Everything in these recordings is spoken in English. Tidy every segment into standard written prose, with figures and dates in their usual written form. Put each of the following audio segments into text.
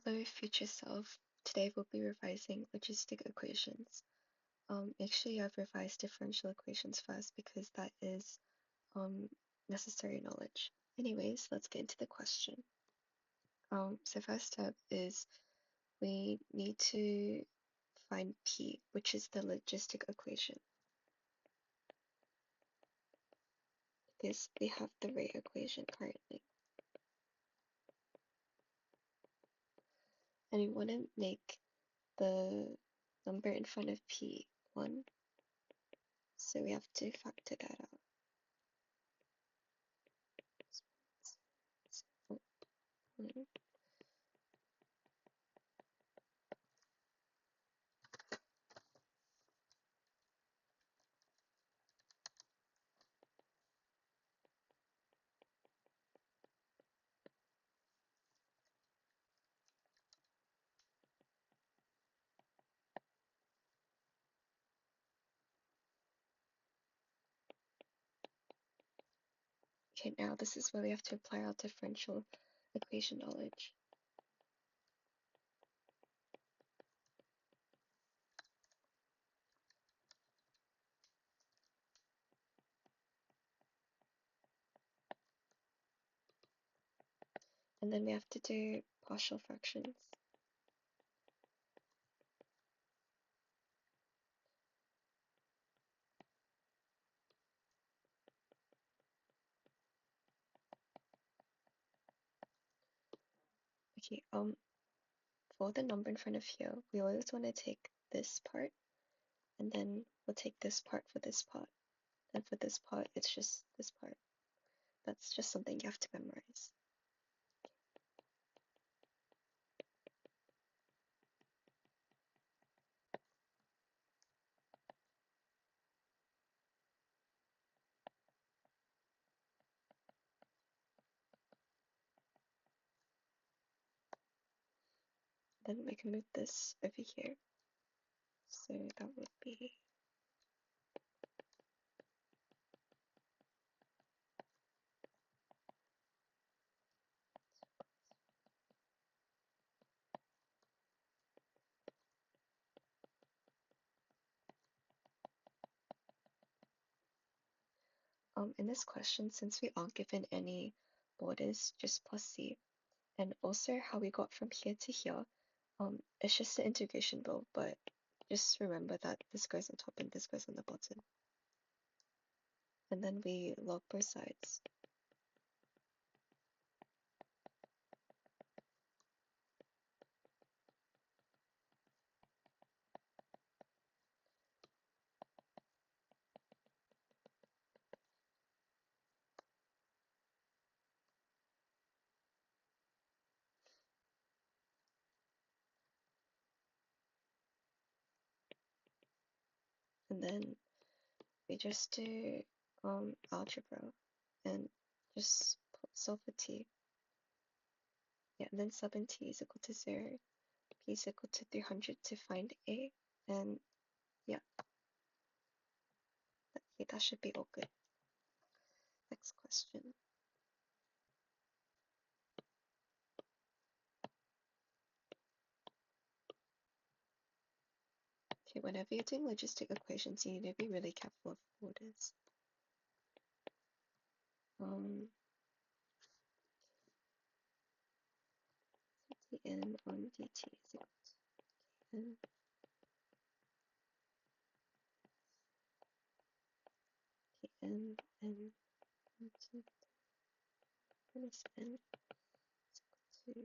Hello, future self. Today we'll be revising logistic equations. Make sure you have revised differential equations first because that is necessary knowledge. Anyways, let's get into the question. So first step is we need to find P, which is the logistic equation. Because we have the rate equation currently. And we want to make the number in front of P 1. So we have to factor that out. Okay, now this is where we have to apply our differential equation knowledge. And then we have to do partial fractions. Okay, for the number in front of here, we always want to take this part, and then we'll take this part for this part. And for this part, it's just this part. That's just something you have to memorize. Then we can move this over here. So that would be in this question, since we aren't given any borders, just plus C. And also how we got from here to here, it's just the integration rule, but just remember that this goes on top and this goes on the bottom. And then we log both sides. And then we just do algebra and just solve for t. Yeah, and then sub in t is equal to 0, p is equal to 300 to find a, and yeah, okay, that should be all good. Next question. Okay, whenever you're doing logistic equations, you need to be really careful of orders. Dn on dt is equal to n kn n minus n is equal to t.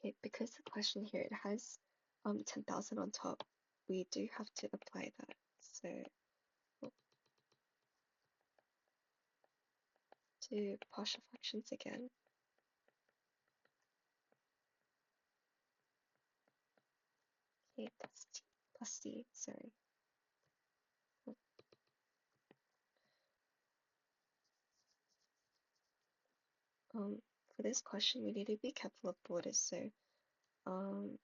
Okay, because the question here it has 10,000 on top, we do have to apply that. So we'll do partial fractions again. Okay, that's t plus d, sorry. For this question, we need to be careful of borders. So the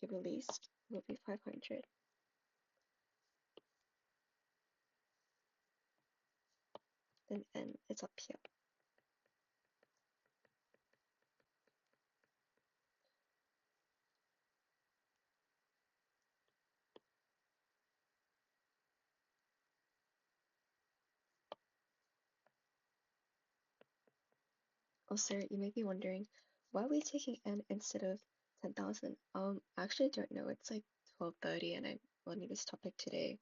released will be 500. then n is up here. Also, you may be wondering, why are we taking n instead of 10,000? I actually don't know. It's like 12:30 and I'm learning this topic today,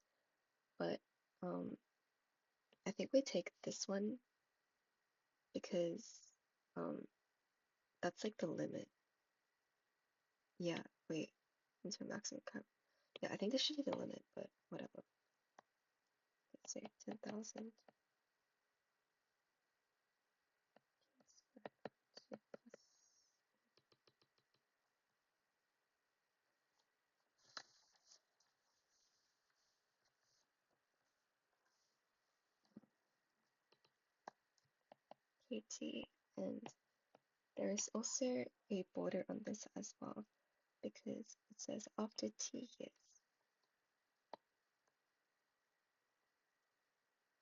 but I think we take this one because um that's like the limit. Yeah, wait, into maximum count. Yeah, I think this should be the limit, but whatever. Let's say 10,000 KT, and there is also a border on this as well because it says after T years.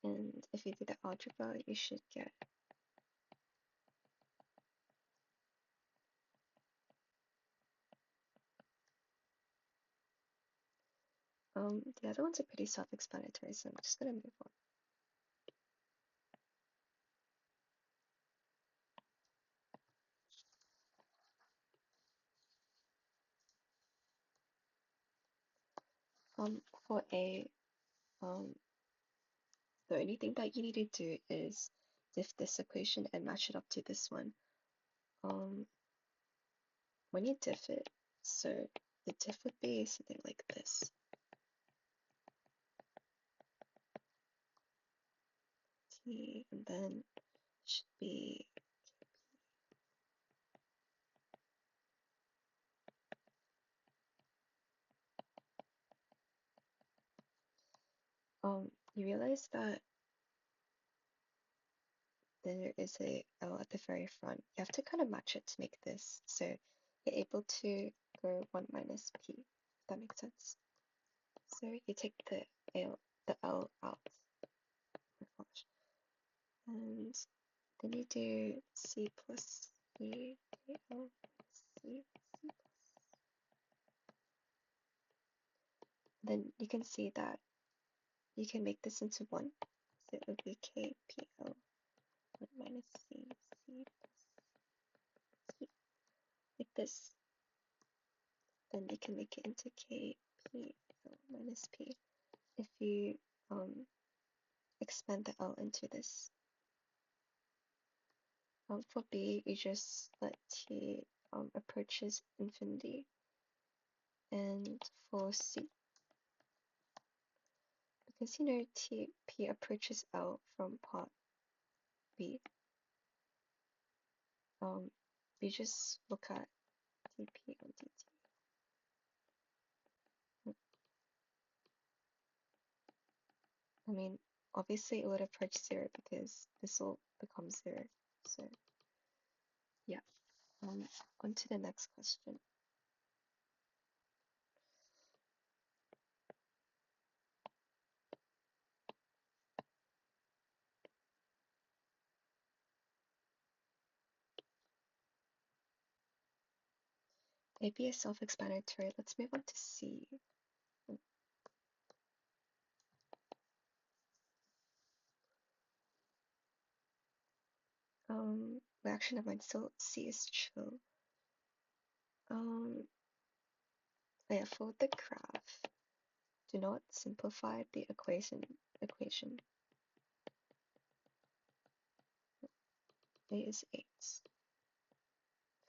And if you do the algebra, you should get the other ones are pretty self-explanatory, so I'm just gonna move on. For A, the only thing that you need to do is diff this equation and match it up to this one. When you diff it, so the diff would be something like this. T, and then should be you realize that there is a L at the very front. You have to kind of match it to make this. So you're able to go 1 minus P, if that makes sense. So you take the L out. Oh my gosh. And then you do C plus E, L, C, C. Then you can see that you can make this into 1. So it would be K, P, L, 1 minus C, C plus C, like this. Then you can make it into K, P, L minus P. If you expand the L into this. For B, you just let T approaches infinity. And for C, because you know P approaches L from part B, you just look at dP on dt. I mean, obviously it would approach 0 because this will become 0. So yeah, on to the next question. AB is self-explanatory. Let's move on to C. Well, actually, never mind. Still, C is chill. Yeah, for the graph, do not simplify the equation. A is 8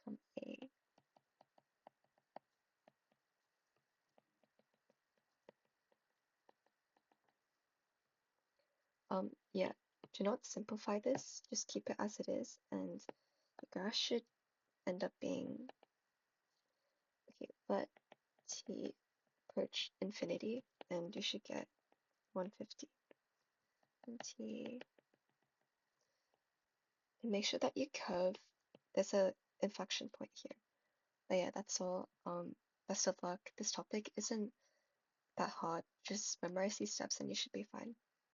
from A. Yeah, do not simplify this. Just keep it as it is, and the graph should end up being okay. Let T approach infinity, and you should get 150. And T. And make sure that you curve. There's a inflection point here. But yeah, that's all. Best of luck. This topic isn't that hard. Just memorize these steps and you should be fine.